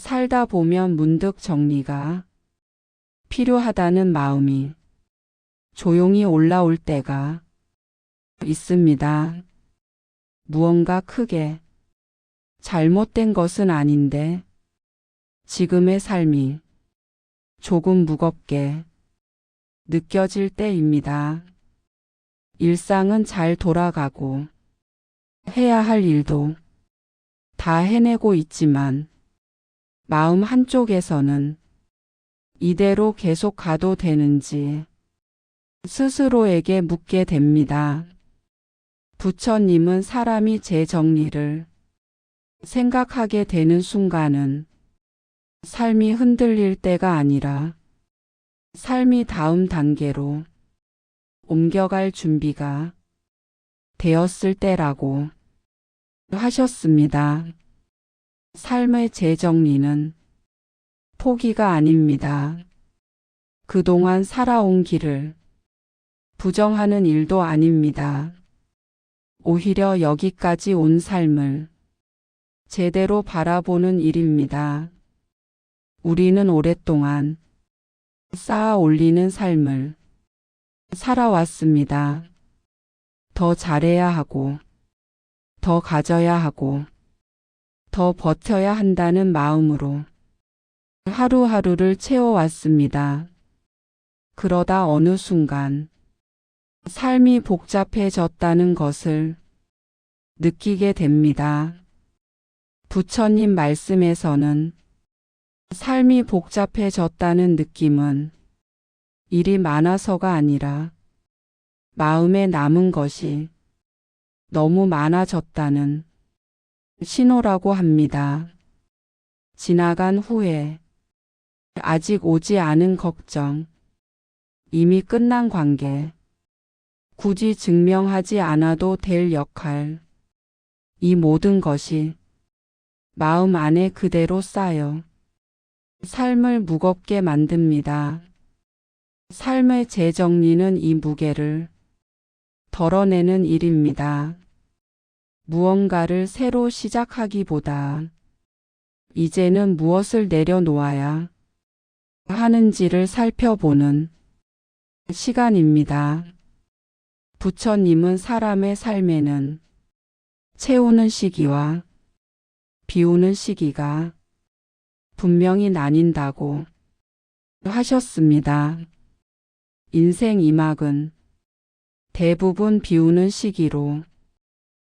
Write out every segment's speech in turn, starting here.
살다 보면 문득 정리가 필요하다는 마음이 조용히 올라올 때가 있습니다. 무언가 크게 잘못된 것은 아닌데 지금의 삶이 조금 무겁게 느껴질 때입니다. 일상은 잘 돌아가고 해야 할 일도 다 해내고 있지만 마음 한쪽에서는 이대로 계속 가도 되는지 스스로에게 묻게 됩니다. 부처님은 사람이 제 정리를 생각하게 되는 순간은 삶이 흔들릴 때가 아니라 삶이 다음 단계로 옮겨갈 준비가 되었을 때라고 하셨습니다. 삶의 재정리는 포기가 아닙니다. 그동안 살아온 길을 부정하는 일도 아닙니다. 오히려 여기까지 온 삶을 제대로 바라보는 일입니다. 우리는 오랫동안 쌓아 올리는 삶을 살아왔습니다. 더 잘해야 하고, 더 가져야 하고, 더 버텨야 한다는 마음으로 하루하루를 채워왔습니다. 그러다 어느 순간 삶이 복잡해졌다는 것을 느끼게 됩니다. 부처님 말씀에서는 삶이 복잡해졌다는 느낌은 일이 많아서가 아니라 마음에 남은 것이 너무 많아졌다는 신호라고 합니다. 지나간 후에 아직 오지 않은 걱정, 이미 끝난 관계, 굳이 증명하지 않아도 될 역할, 이 모든 것이 마음 안에 그대로 쌓여 삶을 무겁게 만듭니다. 삶의 재정리는 이 무게를 덜어내는 일입니다. 무언가를 새로 시작하기보다 이제는 무엇을 내려놓아야 하는지를 살펴보는 시간입니다. 부처님은 사람의 삶에는 채우는 시기와 비우는 시기가 분명히 나뉜다고 하셨습니다. 인생 2막은 대부분 비우는 시기로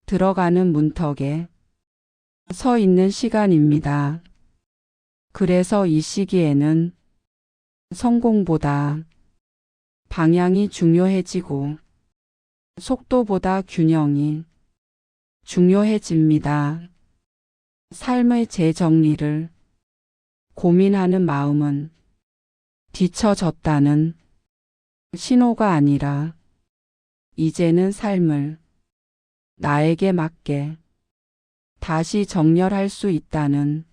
들어가는 문턱에 서 있는 시간입니다. 그래서 이 시기에는 성공보다 방향이 중요해지고 속도보다 균형이 중요해집니다. 삶의 재정리를 고민하는 마음은 뒤처졌다는 신호가 아니라 이제는 삶을 나에게 맞게 다시 정렬할 수 있다는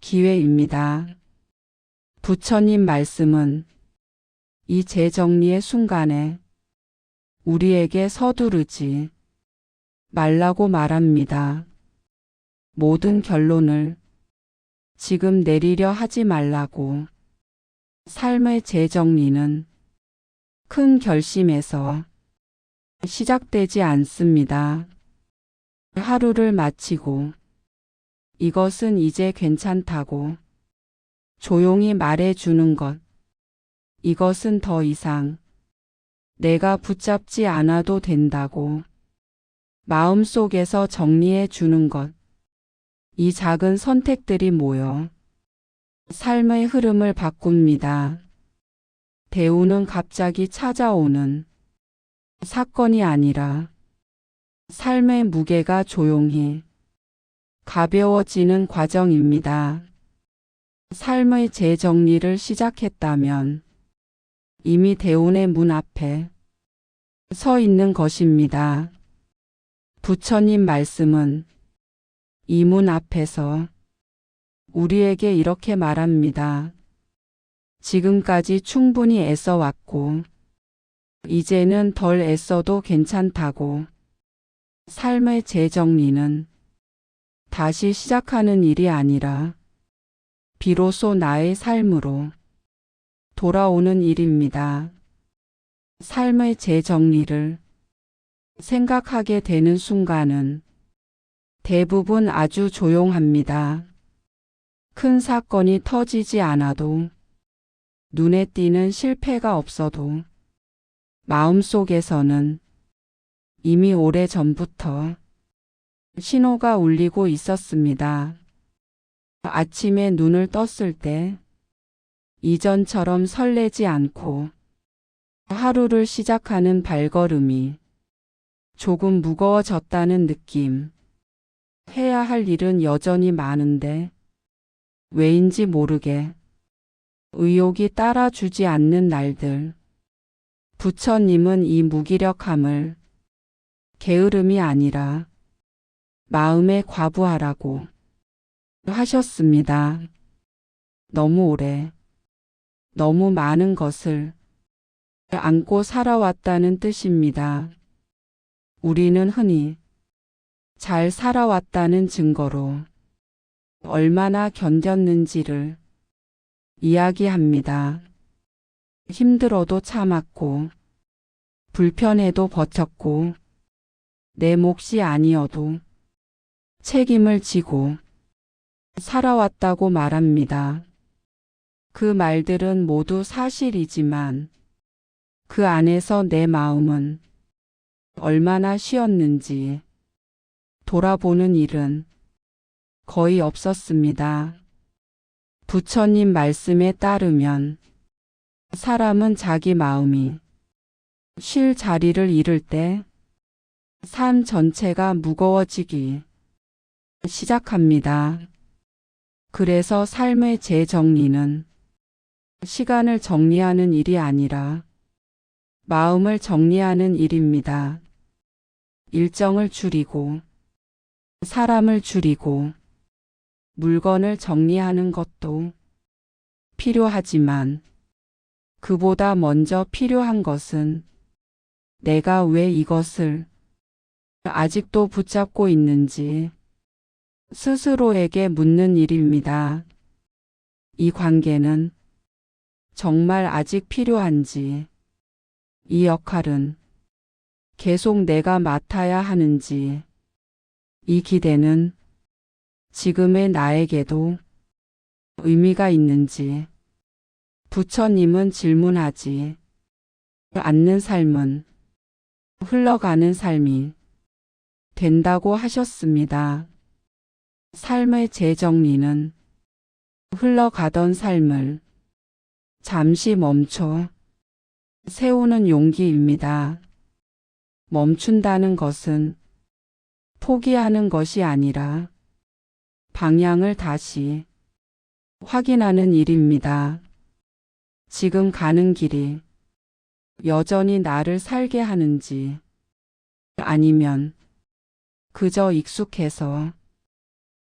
기회입니다. 부처님 말씀은 이 재정리의 순간에 우리에게 서두르지 말라고 말합니다. 모든 결론을 지금 내리려 하지 말라고. 삶의 재정리는 큰 결심에서 시작되지 않습니다. 하루를 마치고 이것은 이제 괜찮다고 조용히 말해주는 것, 이것은 더 이상 내가 붙잡지 않아도 된다고 마음속에서 정리해 주는 것, 이 작은 선택들이 모여 삶의 흐름을 바꿉니다. 대우는 갑자기 찾아오는 사건이 아니라 삶의 무게가 조용히 가벼워지는 과정입니다. 삶의 재정리를 시작했다면 이미 대운의 문 앞에 서 있는 것입니다. 부처님 말씀은 이 문 앞에서 우리에게 이렇게 말합니다. 지금까지 충분히 애써왔고 이제는 덜 애써도 괜찮다고. 삶의 재정리는 다시 시작하는 일이 아니라 비로소 나의 삶으로 돌아오는 일입니다. 삶의 재정리를 생각하게 되는 순간은 대부분 아주 조용합니다. 큰 사건이 터지지 않아도, 눈에 띄는 실패가 없어도 마음속에서는 이미 오래전부터 신호가 울리고 있었습니다. 아침에 눈을 떴을 때 이전처럼 설레지 않고 하루를 시작하는 발걸음이 조금 무거워졌다는 느낌. 해야 할 일은 여전히 많은데 왜인지 모르게 의욕이 따라주지 않는 날들. 부처님은 이 무기력함을 게으름이 아니라 마음에 과부하라고 하셨습니다. 너무 오래, 너무 많은 것을 안고 살아왔다는 뜻입니다. 우리는 흔히 잘 살아왔다는 증거로 얼마나 견뎠는지를 이야기합니다. 힘들어도 참았고, 불편해도 버텼고, 내 몫이 아니어도 책임을 지고 살아왔다고 말합니다. 그 말들은 모두 사실이지만 그 안에서 내 마음은 얼마나 쉬었는지 돌아보는 일은 거의 없었습니다. 부처님 말씀에 따르면 사람은 자기 마음이 쉴 자리를 잃을 때 삶 전체가 무거워지기 시작합니다. 그래서 삶의 재정리는 시간을 정리하는 일이 아니라 마음을 정리하는 일입니다. 일정을 줄이고 사람을 줄이고 물건을 정리하는 것도 필요하지만 그보다 먼저 필요한 것은 내가 왜 이것을 아직도 붙잡고 있는지 스스로에게 묻는 일입니다. 이 관계는 정말 아직 필요한지, 이 역할은 계속 내가 맡아야 하는지, 이 기대는 지금의 나에게도 의미가 있는지. 부처님은 질문하지 않는 삶은 흘러가는 삶이 된다고 하셨습니다. 삶의 재정리는 흘러가던 삶을 잠시 멈춰 세우는 용기입니다. 멈춘다는 것은 포기하는 것이 아니라 방향을 다시 확인하는 일입니다. 지금 가는 길이 여전히 나를 살게 하는지 아니면 그저 익숙해서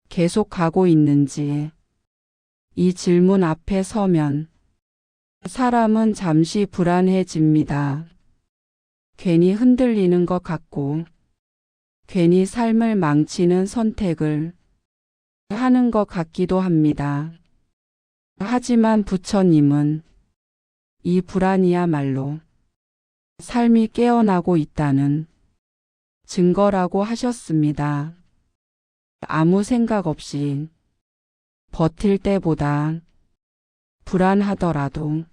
계속 가고 있는지. 이 질문 앞에 서면 사람은 잠시 불안해집니다. 괜히 흔들리는 것 같고, 괜히 삶을 망치는 선택을 하는 것 같기도 합니다. 하지만 부처님은 이 불안이야말로 삶이 깨어나고 있다는 증거라고 하셨습니다. 아무 생각 없이 버틸 때보다 불안하더라도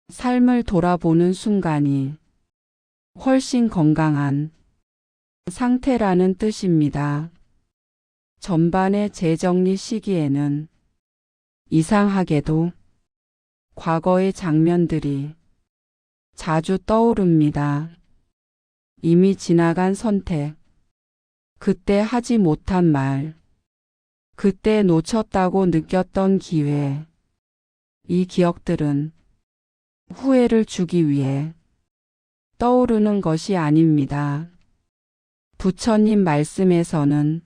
삶을 돌아보는 순간이 훨씬 건강한 상태라는 뜻입니다. 전반의 재정리 시기에는 이상하게도 과거의 장면들이 자주 떠오릅니다. 이미 지나간 선택, 그때 하지 못한 말, 그때 놓쳤다고 느꼈던 기회. 이 기억들은 후회를 주기 위해 떠오르는 것이 아닙니다. 부처님 말씀에서는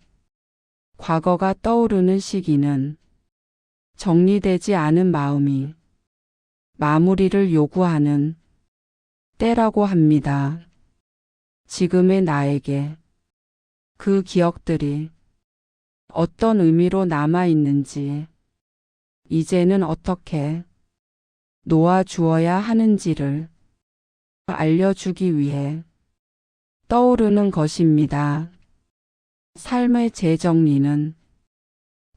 과거가 떠오르는 시기는 정리되지 않은 마음이 마무리를 요구하는 때라고 합니다. 지금의 나에게 그 기억들이 어떤 의미로 남아 있는지 이제는 어떻게 놓아주어야 하는지를 알려주기 위해 떠오르는 것입니다. 삶의 재정리는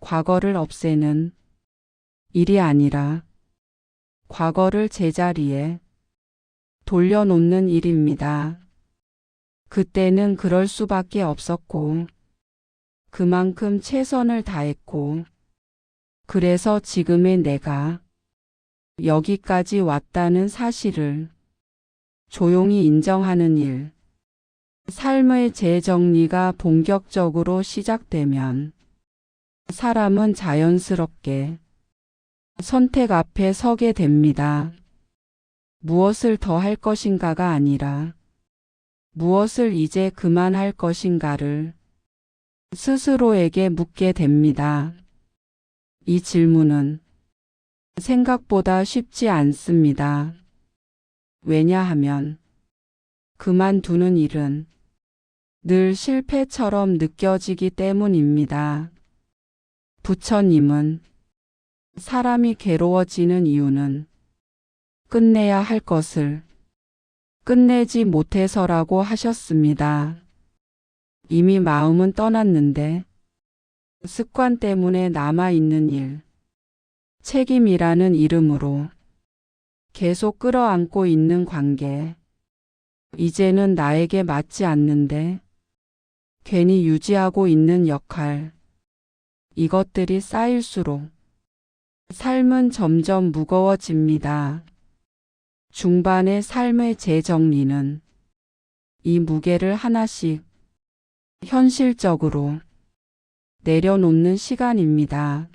과거를 없애는 일이 아니라 과거를 제자리에 돌려놓는 일입니다. 그때는 그럴 수밖에 없었고, 그만큼 최선을 다했고, 그래서 지금의 내가 여기까지 왔다는 사실을 조용히 인정하는 일. 삶의 재정리가 본격적으로 시작되면 사람은 자연스럽게 선택 앞에 서게 됩니다. 무엇을 더 할 것인가가 아니라 무엇을 이제 그만할 것인가를 스스로에게 묻게 됩니다. 이 질문은 생각보다 쉽지 않습니다. 왜냐하면 그만두는 일은 늘 실패처럼 느껴지기 때문입니다. 부처님은 사람이 괴로워지는 이유는 끝내야 할 것을 끝내지 못해서라고 하셨습니다. 이미 마음은 떠났는데 습관 때문에 남아있는 일, 책임이라는 이름으로 계속 끌어안고 있는 관계, 이제는 나에게 맞지 않는데 괜히 유지하고 있는 역할, 이것들이 쌓일수록 삶은 점점 무거워집니다. 중반의 삶의 재정리는 이 무게를 하나씩 현실적으로 내려놓는 시간입니다.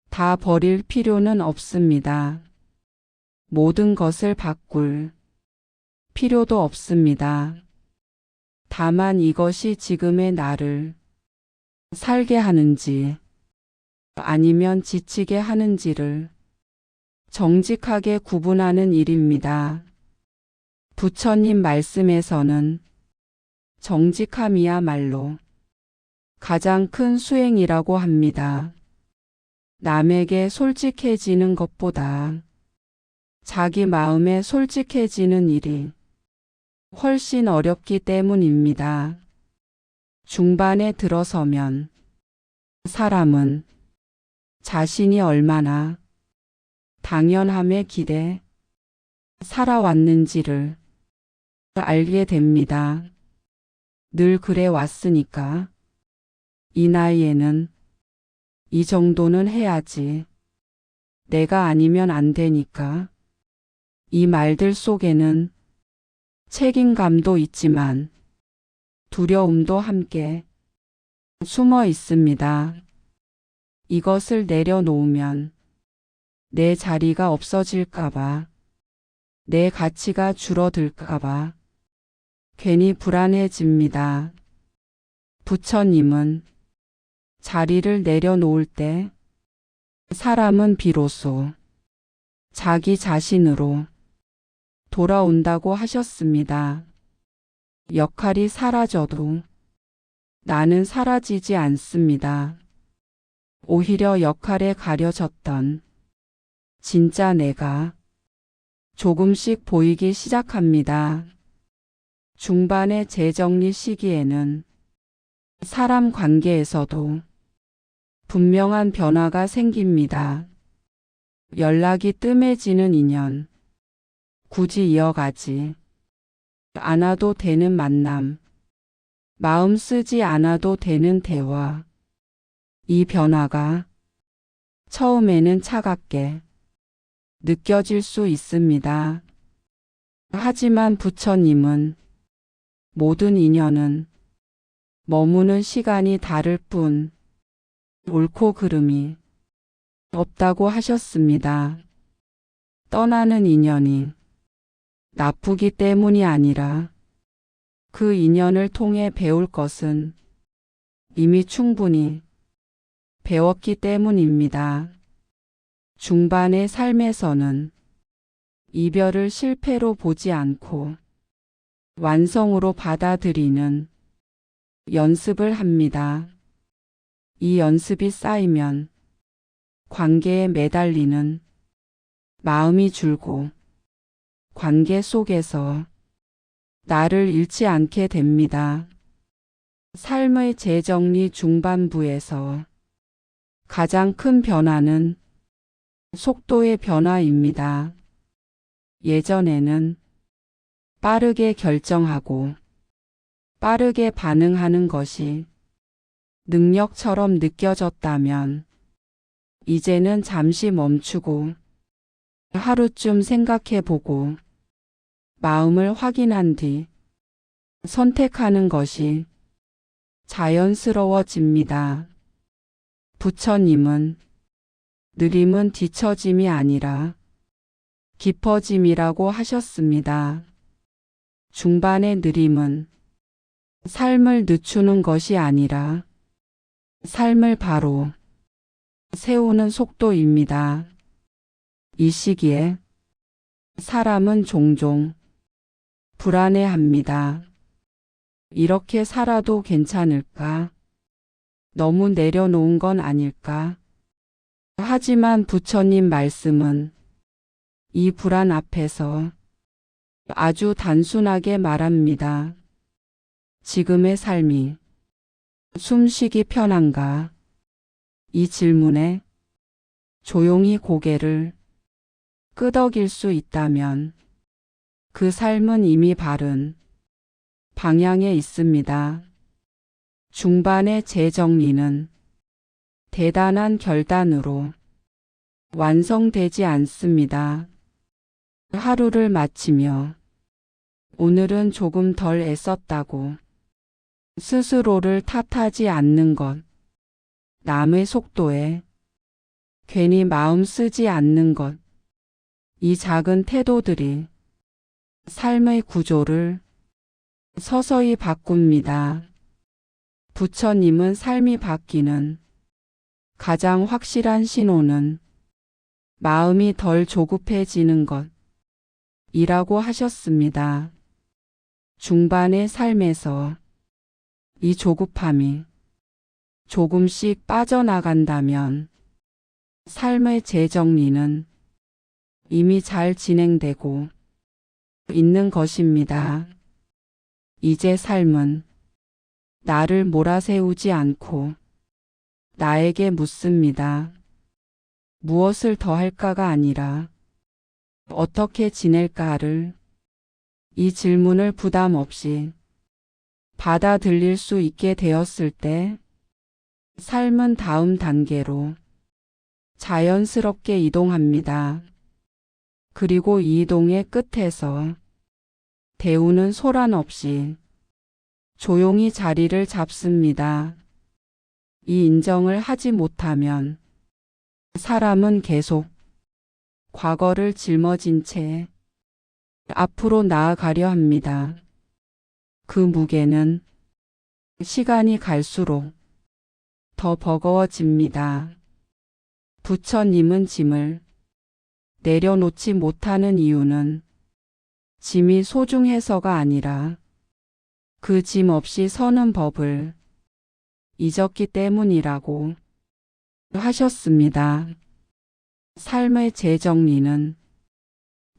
다 버릴 필요는 없습니다. 모든 것을 바꿀 필요도 없습니다. 다만 이것이 지금의 나를 살게 하는지 아니면 지치게 하는지를 정직하게 구분하는 일입니다. 부처님 말씀에서는 정직함이야말로 가장 큰 수행이라고 합니다. 남에게 솔직해지는 것보다 자기 마음에 솔직해지는 일이 훨씬 어렵기 때문입니다. 중반에 들어서면 사람은 자신이 얼마나 당연함에 기대 살아왔는지를 알게 됩니다. 늘 그래 왔으니까 이 나이에는 이 정도는 해야지. 내가 아니면 안 되니까. 이 말들 속에는 책임감도 있지만 두려움도 함께 숨어 있습니다. 이것을 내려놓으면 내 자리가 없어질까봐, 내 가치가 줄어들까봐 괜히 불안해집니다. 부처님은 자리를 내려놓을 때 사람은 비로소 자기 자신으로 돌아온다고 하셨습니다. 역할이 사라져도 나는 사라지지 않습니다. 오히려 역할에 가려졌던 진짜 내가 조금씩 보이기 시작합니다. 중반의 재정리 시기에는 사람 관계에서도 분명한 변화가 생깁니다. 연락이 뜸해지는 인연, 굳이 이어가지 않아도 되는 만남, 마음 쓰지 않아도 되는 대화, 이 변화가 처음에는 차갑게 느껴질 수 있습니다. 하지만 부처님은 모든 인연은 머무는 시간이 다를 뿐 옳고 그름이 없다고 하셨습니다. 떠나는 인연이 나쁘기 때문이 아니라 그 인연을 통해 배울 것은 이미 충분히 배웠기 때문입니다. 중반의 삶에서는 이별을 실패로 보지 않고 완성으로 받아들이는 연습을 합니다. 이 연습이 쌓이면 관계에 매달리는 마음이 줄고 관계 속에서 나를 잃지 않게 됩니다. 삶의 재정리 중반부에서 가장 큰 변화는 속도의 변화입니다. 예전에는 빠르게 결정하고 빠르게 반응하는 것이 능력처럼 느껴졌다면 이제는 잠시 멈추고 하루쯤 생각해보고 마음을 확인한 뒤 선택하는 것이 자연스러워집니다. 부처님은 느림은 뒤처짐이 아니라 깊어짐이라고 하셨습니다. 중반의 느림은 삶을 늦추는 것이 아니라 삶을 바로 세우는 속도입니다. 이 시기에 사람은 종종 불안해합니다. 이렇게 살아도 괜찮을까? 너무 내려놓은 건 아닐까? 하지만 부처님 말씀은 이 불안 앞에서 아주 단순하게 말합니다. 지금의 삶이 숨쉬기 편한가? 이 질문에 조용히 고개를 끄덕일 수 있다면 그 삶은 이미 바른 방향에 있습니다. 중반의 재정리는 대단한 결단으로 완성되지 않습니다. 하루를 마치며 오늘은 조금 덜 애썼다고 스스로를 탓하지 않는 것, 남의 속도에 괜히 마음 쓰지 않는 것, 이 작은 태도들이 삶의 구조를 서서히 바꿉니다. 부처님은 삶이 바뀌는 가장 확실한 신호는 마음이 덜 조급해지는 것이라고 하셨습니다. 중반의 삶에서 이 조급함이 조금씩 빠져나간다면 삶의 재정리는 이미 잘 진행되고 있는 것입니다. 이제 삶은 나를 몰아세우지 않고 나에게 묻습니다. 무엇을 더 할까가 아니라 어떻게 지낼까를, 이 질문을 부담 없이 받아들일 수 있게 되었을 때 삶은 다음 단계로 자연스럽게 이동합니다. 그리고 이 이동의 끝에서 대우는 소란 없이 조용히 자리를 잡습니다. 이 인정을 하지 못하면 사람은 계속 과거를 짊어진 채 앞으로 나아가려 합니다. 그 무게는 시간이 갈수록 더 버거워집니다. 부처님은 짐을 내려놓지 못하는 이유는 짐이 소중해서가 아니라 그 짐 없이 서는 법을 잊었기 때문이라고 하셨습니다. 삶의 재정리는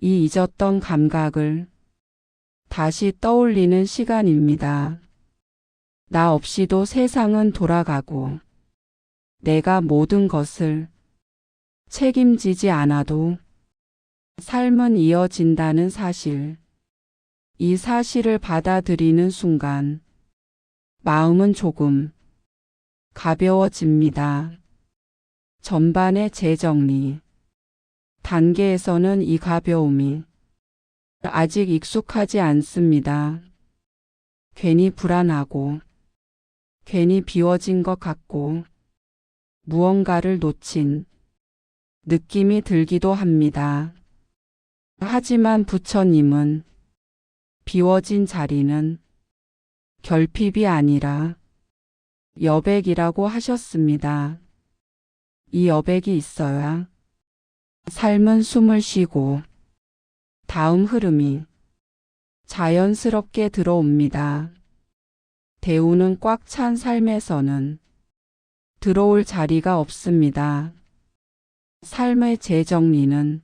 이 잊었던 감각을 다시 떠올리는 시간입니다. 나 없이도 세상은 돌아가고 내가 모든 것을 책임지지 않아도 삶은 이어진다는 사실. 이 사실을 받아들이는 순간 마음은 조금 가벼워집니다. 전반의 재정리 단계에서는 이 가벼움이 아직 익숙하지 않습니다. 괜히 불안하고 괜히 비워진 것 같고 무언가를 놓친 느낌이 들기도 합니다. 하지만 부처님은 비워진 자리는 결핍이 아니라 여백이라고 하셨습니다. 이 여백이 있어야 삶은 숨을 쉬고 다음 흐름이 자연스럽게 들어옵니다. 대우는 꽉 찬 삶에서는 들어올 자리가 없습니다. 삶의 재정리는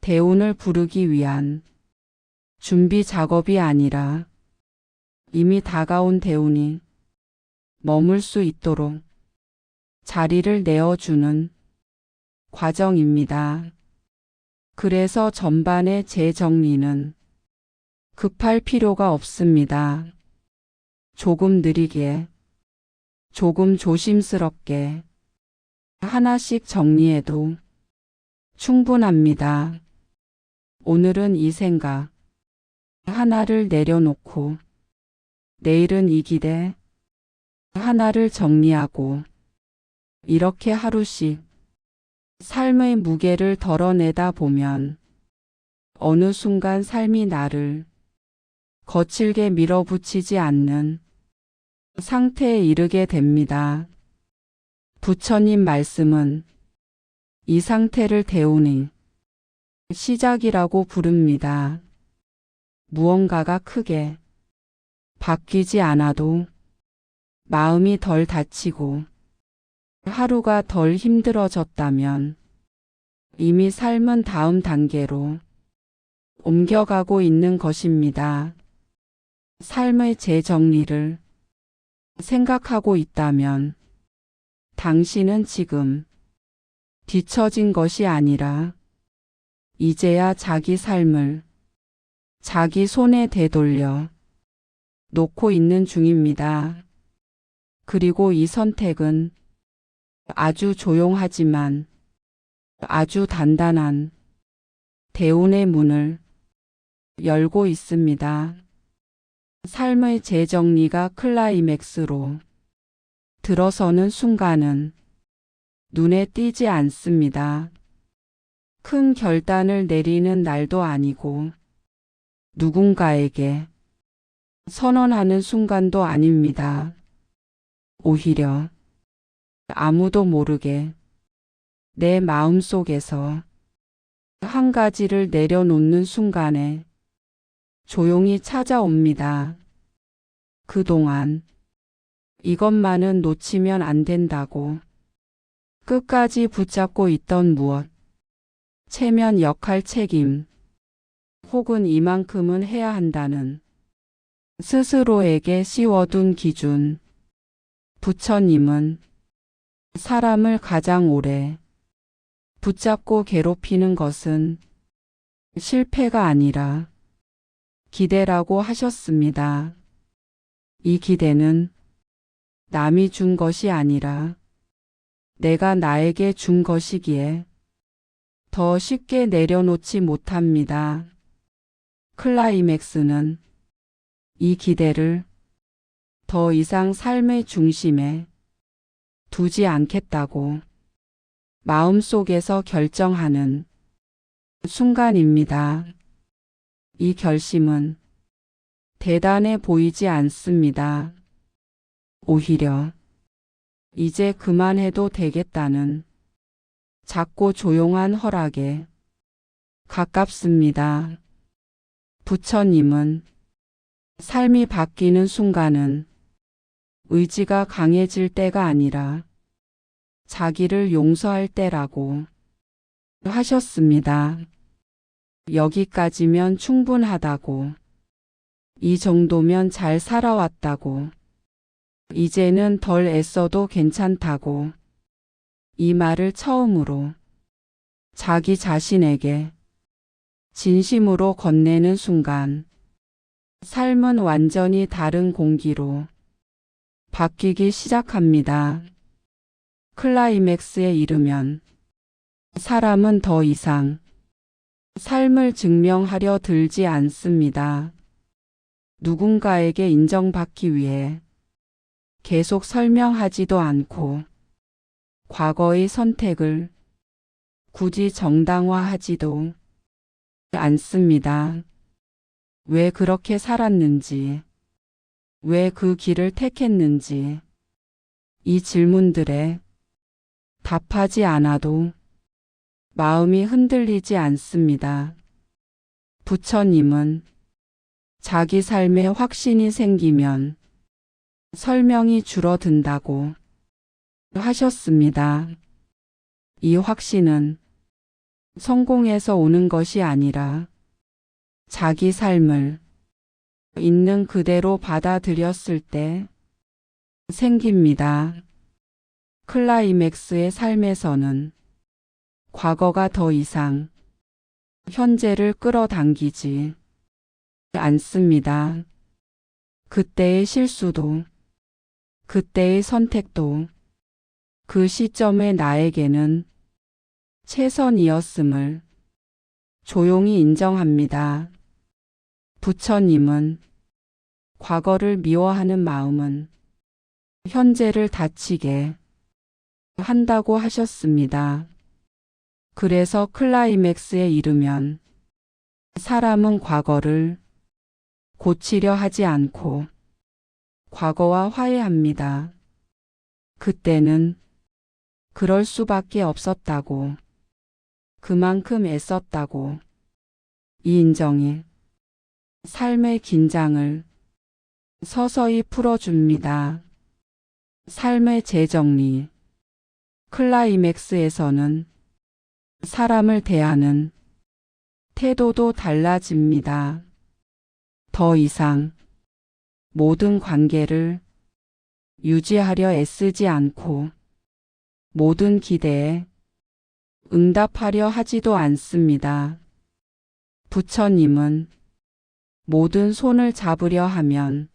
대운을 부르기 위한 준비 작업이 아니라 이미 다가온 대운이 머물 수 있도록 자리를 내어주는 과정입니다. 그래서 전반의 재정리는 급할 필요가 없습니다. 조금 느리게, 조금 조심스럽게 하나씩 정리해도 충분합니다. 오늘은 이 생각 하나를 내려놓고 내일은 이 기대 하나를 정리하고 이렇게 하루씩 삶의 무게를 덜어내다 보면 어느 순간 삶이 나를 거칠게 밀어붙이지 않는 상태에 이르게 됩니다. 부처님 말씀은 이 상태를 대운의 시작이라고 부릅니다. 무언가가 크게 바뀌지 않아도 마음이 덜 다치고 하루가 덜 힘들어졌다면 이미 삶은 다음 단계로 옮겨가고 있는 것입니다. 삶의 재정리를 생각하고 있다면 당신은 지금 뒤처진 것이 아니라 이제야 자기 삶을 자기 손에 되돌려 놓고 있는 중입니다. 그리고 이 선택은 아주 조용하지만 아주 단단한 대운의 문을 열고 있습니다. 삶의 재정리가 클라이맥스로 들어서는 순간은 눈에 띄지 않습니다. 큰 결단을 내리는 날도 아니고 누군가에게 선언하는 순간도 아닙니다. 오히려 아무도 모르게 내 마음속에서 한 가지를 내려놓는 순간에 조용히 찾아옵니다. 그동안 이것만은 놓치면 안 된다고 끝까지 붙잡고 있던 무엇, 체면 역할 책임, 혹은 이만큼은 해야 한다는 스스로에게 씌워둔 기준. 부처님은 사람을 가장 오래 붙잡고 괴롭히는 것은 실패가 아니라 기대라고 하셨습니다. 이 기대는 남이 준 것이 아니라 내가 나에게 준 것이기에 더 쉽게 내려놓지 못합니다. 클라이맥스는 이 기대를 더 이상 삶의 중심에 두지 않겠다고 마음속에서 결정하는 순간입니다. 이 결심은 대단해 보이지 않습니다. 오히려 이제 그만해도 되겠다는 작고 조용한 허락에 가깝습니다. 부처님은 삶이 바뀌는 순간은 의지가 강해질 때가 아니라 자기를 용서할 때라고 하셨습니다. 여기까지면 충분하다고, 이 정도면 잘 살아왔다고, 이제는 덜 애써도 괜찮다고, 이 말을 처음으로 자기 자신에게 진심으로 건네는 순간 삶은 완전히 다른 공기로 바뀌기 시작합니다. 클라이맥스에 이르면 사람은 더 이상 삶을 증명하려 들지 않습니다. 누군가에게 인정받기 위해 계속 설명하지도 않고 과거의 선택을 굳이 정당화하지도 않습니다. 왜 그렇게 살았는지, 왜 그 길을 택했는지, 이 질문들에 답하지 않아도 마음이 흔들리지 않습니다. 부처님은 자기 삶에 확신이 생기면 설명이 줄어든다고 하셨습니다. 이 확신은 성공에서 오는 것이 아니라 자기 삶을 있는 그대로 받아들였을 때 생깁니다. 클라이맥스의 삶에서는 과거가 더 이상 현재를 끌어당기지 않습니다. 그때의 실수도, 그때의 선택도 그 시점의 나에게는 최선이었음을 조용히 인정합니다. 부처님은 과거를 미워하는 마음은 현재를 다치게 한다고 하셨습니다. 그래서 클라이맥스에 이르면 사람은 과거를 고치려 하지 않고 과거와 화해합니다. 그때는 그럴 수밖에 없었다고, 그만큼 애썼다고, 이 인정이 삶의 긴장을 서서히 풀어줍니다. 삶의 재정리. 클라이맥스에서는 사람을 대하는 태도도 달라집니다. 더 이상 모든 관계를 유지하려 애쓰지 않고 모든 기대에 응답하려 하지도 않습니다. 부처님은 모든 손을 잡으려 하면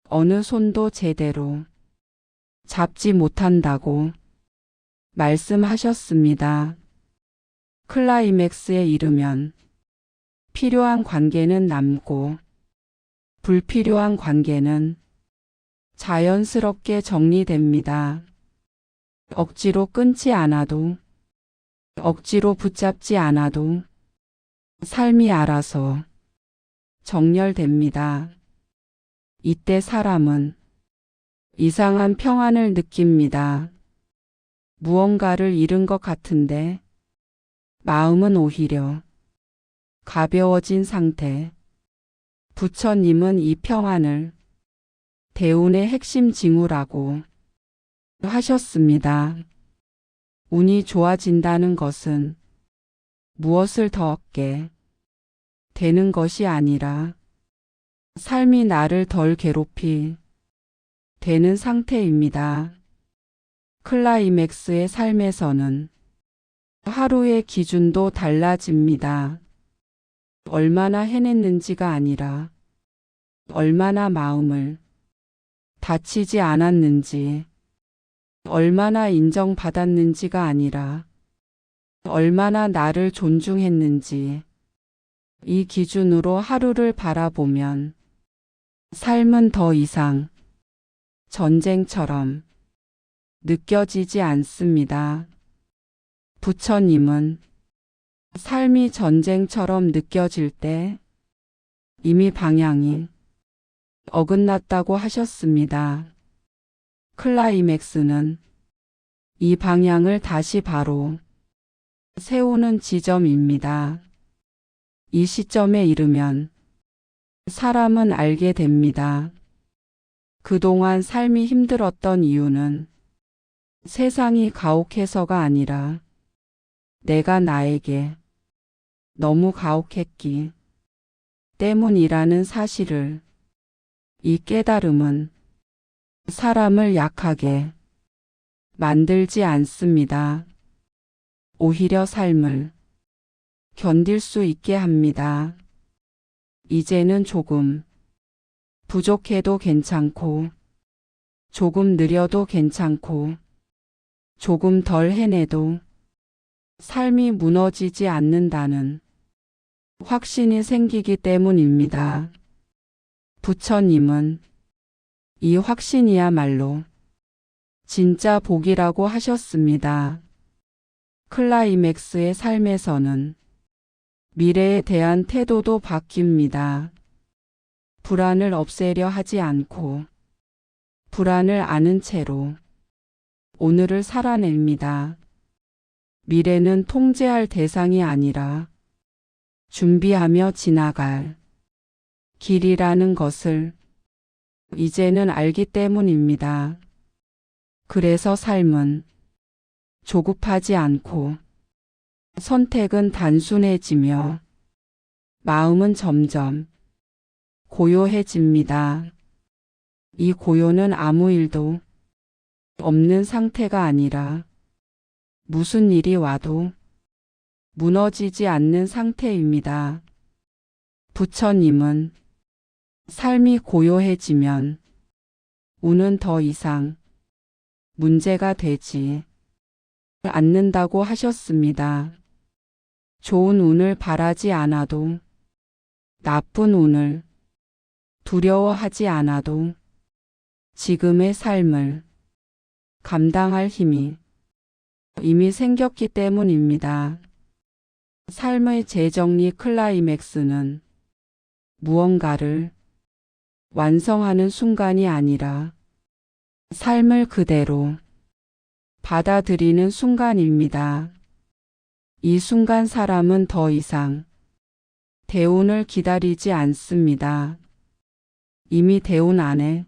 어느 손도 제대로 잡지 못한다고 말씀하셨습니다. 클라이맥스에 이르면 필요한 관계는 남고 불필요한 관계는 자연스럽게 정리됩니다. 억지로 끊지 않아도, 억지로 붙잡지 않아도 삶이 알아서 정렬됩니다. 이때 사람은 이상한 평안을 느낍니다. 무언가를 잃은 것 같은데 마음은 오히려 가벼워진 상태. 부처님은 이 평안을 대운의 핵심 징후라고 하셨습니다. 운이 좋아진다는 것은 무엇을 더 얻게 되는 것이 아니라 삶이 나를 덜 괴롭히 되는 상태입니다. 클라이맥스의 삶에서는 하루의 기준도 달라집니다. 얼마나 해냈는지가 아니라 얼마나 마음을 다치지 않았는지, 얼마나 인정받았는지가 아니라 얼마나 나를 존중했는지, 이 기준으로 하루를 바라보면 삶은 더 이상 전쟁처럼 느껴지지 않습니다. 부처님은 삶이 전쟁처럼 느껴질 때 이미 방향이 어긋났다고 하셨습니다. 클라이맥스는 이 방향을 다시 바로 세우는 지점입니다. 이 시점에 이르면 사람은 알게 됩니다. 그동안 삶이 힘들었던 이유는 세상이 가혹해서가 아니라 내가 나에게 너무 가혹했기 때문이라는 사실을, 이 깨달음은 사람을 약하게 만들지 않습니다. 오히려 삶을 견딜 수 있게 합니다. 이제는 조금 부족해도 괜찮고, 조금 느려도 괜찮고, 조금 덜 해내도 삶이 무너지지 않는다는 확신이 생기기 때문입니다. 부처님은 이 확신이야말로 진짜 복이라고 하셨습니다. 클라이맥스의 삶에서는 미래에 대한 태도도 바뀝니다. 불안을 없애려 하지 않고 불안을 아는 채로 오늘을 살아냅니다. 미래는 통제할 대상이 아니라 준비하며 지나갈 길이라는 것을 이제는 알기 때문입니다. 그래서 삶은 조급하지 않고 선택은 단순해지며 마음은 점점 고요해집니다. 이 고요는 아무 일도 없는 상태가 아니라 무슨 일이 와도 무너지지 않는 상태입니다. 부처님은 삶이 고요해지면 운은 더 이상 문제가 되지 않는다고 하셨습니다. 좋은 운을 바라지 않아도, 나쁜 운을 두려워하지 않아도 지금의 삶을 감당할 힘이 이미 생겼기 때문입니다. 삶의 재정리 클라이맥스는 무언가를 완성하는 순간이 아니라 삶을 그대로 받아들이는 순간입니다. 이 순간 사람은 더 이상 대운을 기다리지 않습니다. 이미 대운 안에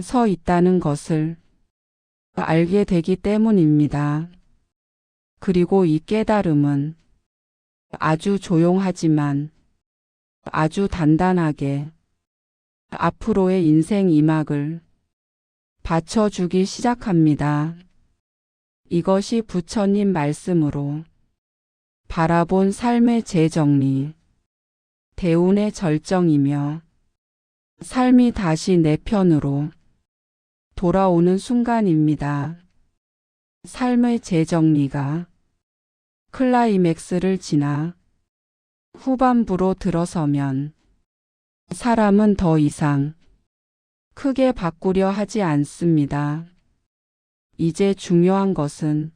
서 있다는 것을 알게 되기 때문입니다. 그리고 이 깨달음은 아주 조용하지만 아주 단단하게 앞으로의 인생 이막을 받쳐주기 시작합니다. 이것이 부처님 말씀으로 바라본 삶의 재정리, 대운의 절정이며 삶이 다시 내 편으로 돌아오는 순간입니다. 삶의 재정리가 클라이맥스를 지나 후반부로 들어서면 사람은 더 이상 크게 바꾸려 하지 않습니다. 이제 중요한 것은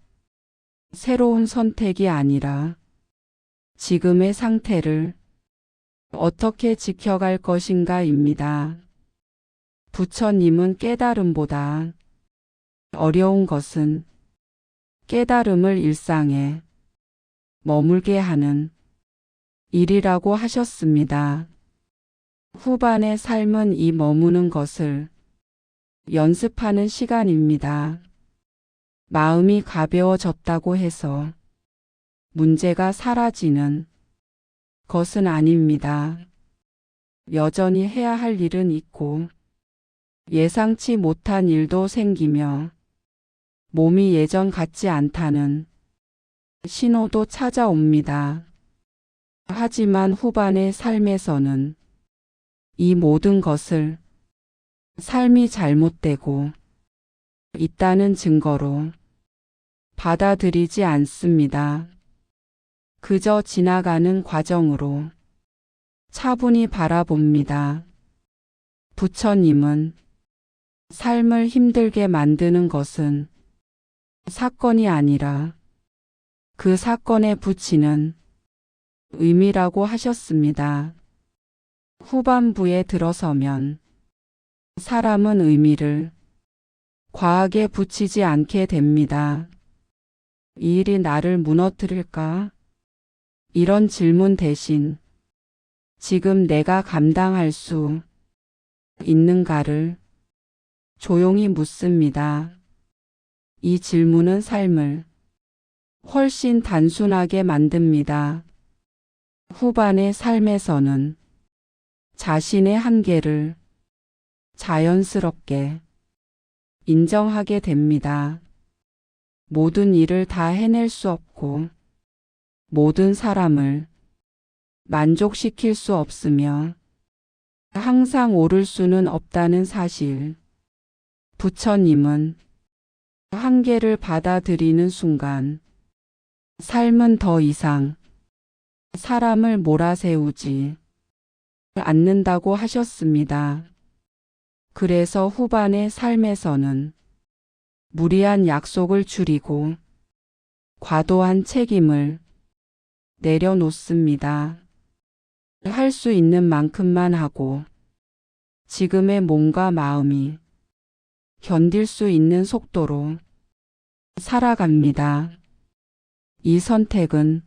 새로운 선택이 아니라 지금의 상태를 어떻게 지켜갈 것인가입니다. 부처님은 깨달음보다 어려운 것은 깨달음을 일상에 머물게 하는 일이라고 하셨습니다. 후반의 삶은 이 머무는 것을 연습하는 시간입니다. 마음이 가벼워졌다고 해서 문제가 사라지는 것은 아닙니다. 여전히 해야 할 일은 있고 예상치 못한 일도 생기며 몸이 예전 같지 않다는 신호도 찾아옵니다. 하지만 후반의 삶에서는 이 모든 것을 삶이 잘못되고 있다는 증거로 받아들이지 않습니다. 그저 지나가는 과정으로 차분히 바라봅니다. 부처님은 삶을 힘들게 만드는 것은 사건이 아니라 그 사건에 붙이는 의미라고 하셨습니다. 후반부에 들어서면 사람은 의미를 과하게 붙이지 않게 됩니다. 이 일이 나를 무너뜨릴까? 이런 질문 대신 지금 내가 감당할 수 있는가를 조용히 묻습니다. 이 질문은 삶을 훨씬 단순하게 만듭니다. 후반의 삶에서는 자신의 한계를 자연스럽게 인정하게 됩니다. 모든 일을 다 해낼 수 없고 모든 사람을 만족시킬 수 없으며 항상 옳을 수는 없다는 사실. 부처님은 한계를 받아들이는 순간 삶은 더 이상 사람을 몰아세우지 않는다고 하셨습니다. 그래서 후반의 삶에서는 무리한 약속을 줄이고 과도한 책임을 내려놓습니다. 할 수 있는 만큼만 하고 지금의 몸과 마음이 견딜 수 있는 속도로 살아갑니다. 이 선택은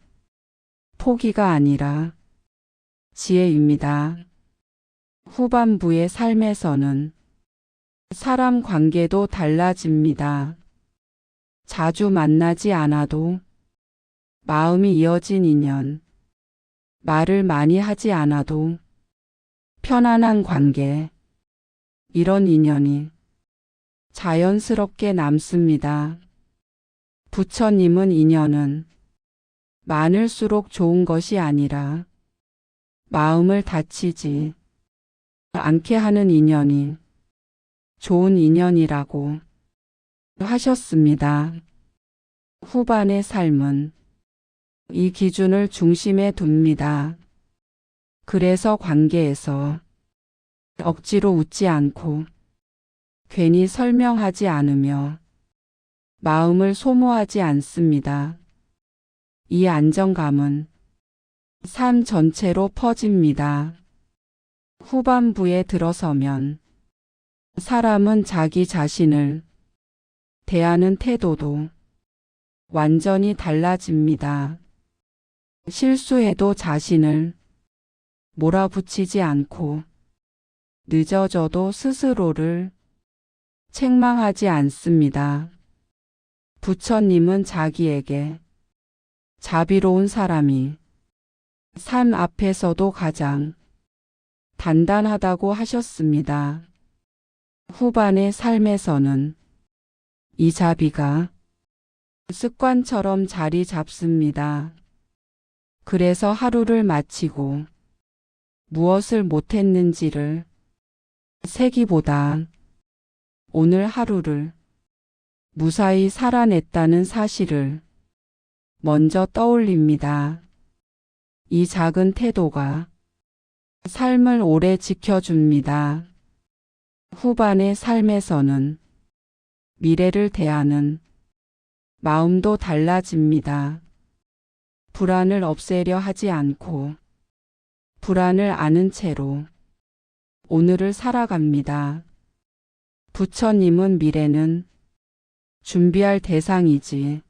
포기가 아니라 지혜입니다. 후반부의 삶에서는 사람 관계도 달라집니다. 자주 만나지 않아도 마음이 이어진 인연, 말을 많이 하지 않아도 편안한 관계, 이런 인연이 자연스럽게 남습니다. 부처님은 인연은 많을수록 좋은 것이 아니라 마음을 다치지 않게 하는 인연이 좋은 인연이라고 하셨습니다. 후반의 삶은 이 기준을 중심에 둡니다. 그래서 관계에서 억지로 웃지 않고 괜히 설명하지 않으며 마음을 소모하지 않습니다. 이 안정감은 삶 전체로 퍼집니다. 후반부에 들어서면 사람은 자기 자신을 대하는 태도도 완전히 달라집니다. 실수해도 자신을 몰아붙이지 않고 늦어져도 스스로를 책망하지 않습니다. 부처님은 자기에게 자비로운 사람이 삶 앞에서도 가장 단단하다고 하셨습니다. 후반의 삶에서는 이 자비가 습관처럼 자리 잡습니다. 그래서 하루를 마치고 무엇을 못했는지를 세기보다 오늘 하루를 무사히 살아냈다는 사실을 먼저 떠올립니다. 이 작은 태도가 삶을 오래 지켜줍니다. 후반의 삶에서는 미래를 대하는 마음도 달라집니다. 불안을 없애려 하지 않고 불안을 아는 채로 오늘을 살아갑니다. 부처님은 미래는 준비할 대상이지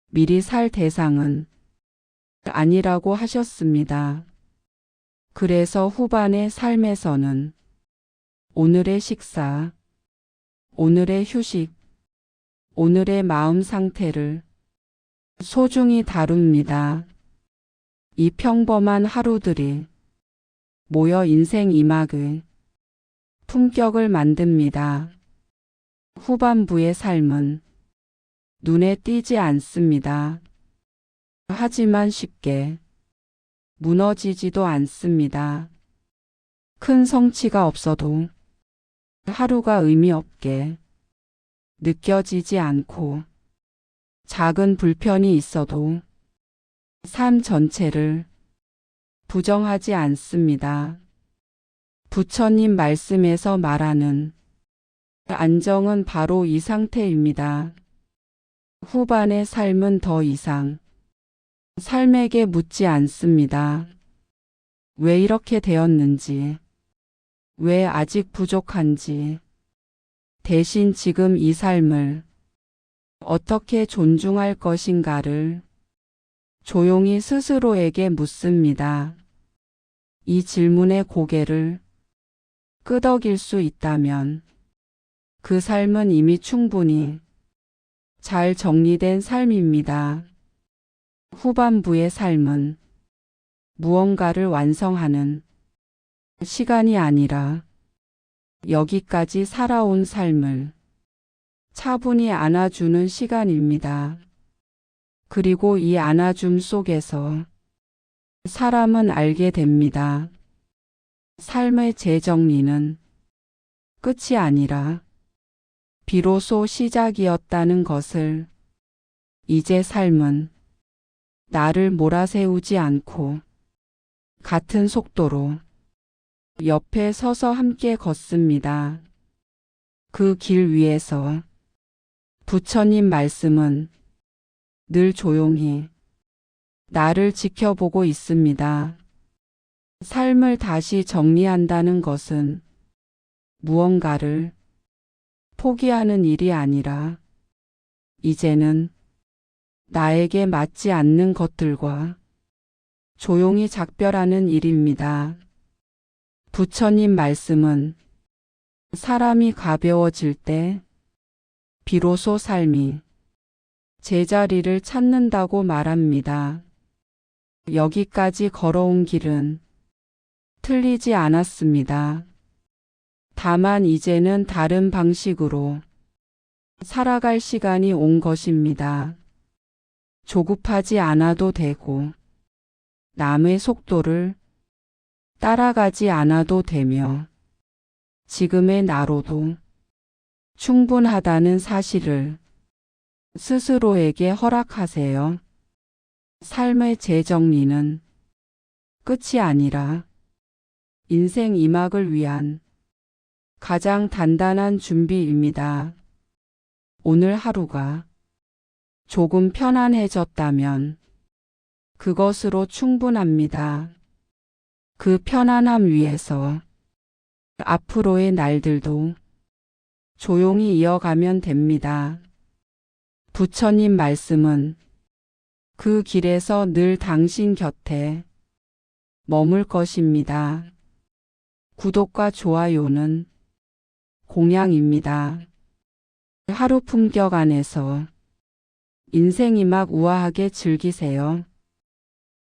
미리 살 대상은 아니라고 하셨습니다. 그래서 후반의 삶에서는 오늘의 식사, 오늘의 휴식, 오늘의 마음 상태를 소중히 다룹니다. 이 평범한 하루들이 모여 인생 이막의 품격을 만듭니다. 후반부의 삶은 눈에 띄지 않습니다. 하지만 쉽게 무너지지도 않습니다. 큰 성취가 없어도 하루가 의미 없게 느껴지지 않고 작은 불편이 있어도 삶 전체를 부정하지 않습니다. 부처님 말씀에서 말하는 안정은 바로 이 상태입니다. 후반의 삶은 더 이상 삶에게 묻지 않습니다. 왜 이렇게 되었는지, 왜 아직 부족한지, 대신 지금 이 삶을 어떻게 존중할 것인가를 조용히 스스로에게 묻습니다. 이 질문에 고개를 끄덕일 수 있다면 그 삶은 이미 충분히 잘 정리된 삶입니다. 후반부의 삶은 무언가를 완성하는 시간이 아니라 여기까지 살아온 삶을 차분히 안아주는 시간입니다. 그리고 이 안아줌 속에서 사람은 알게 됩니다. 삶의 재정리는 끝이 아니라 비로소 시작이었다는 것을. 이제 삶은 나를 몰아세우지 않고 같은 속도로 옆에 서서 함께 걷습니다. 그 길 위에서 부처님 말씀은 늘 조용히 나를 지켜보고 있습니다. 삶을 다시 정리한다는 것은 무언가를 포기하는 일이 아니라 이제는 나에게 맞지 않는 것들과 조용히 작별하는 일입니다. 부처님 말씀은 사람이 가벼워질 때 비로소 삶이 제자리를 찾는다고 말합니다. 여기까지 걸어온 길은 틀리지 않았습니다. 다만 이제는 다른 방식으로 살아갈 시간이 온 것입니다. 조급하지 않아도 되고 남의 속도를 따라가지 않아도 되며 지금의 나로도 충분하다는 사실을 스스로에게 허락하세요. 삶의 재정리는 끝이 아니라 인생 2막을 위한 가장 단단한 준비입니다. 오늘 하루가 조금 편안해졌다면 그것으로 충분합니다. 그 편안함 위에서 앞으로의 날들도 조용히 이어가면 됩니다. 부처님 말씀은 그 길에서 늘 당신 곁에 머물 것입니다. 구독과 좋아요는 공양입니다. 하루 품격 안에서 인생 2막 우아하게 즐기세요.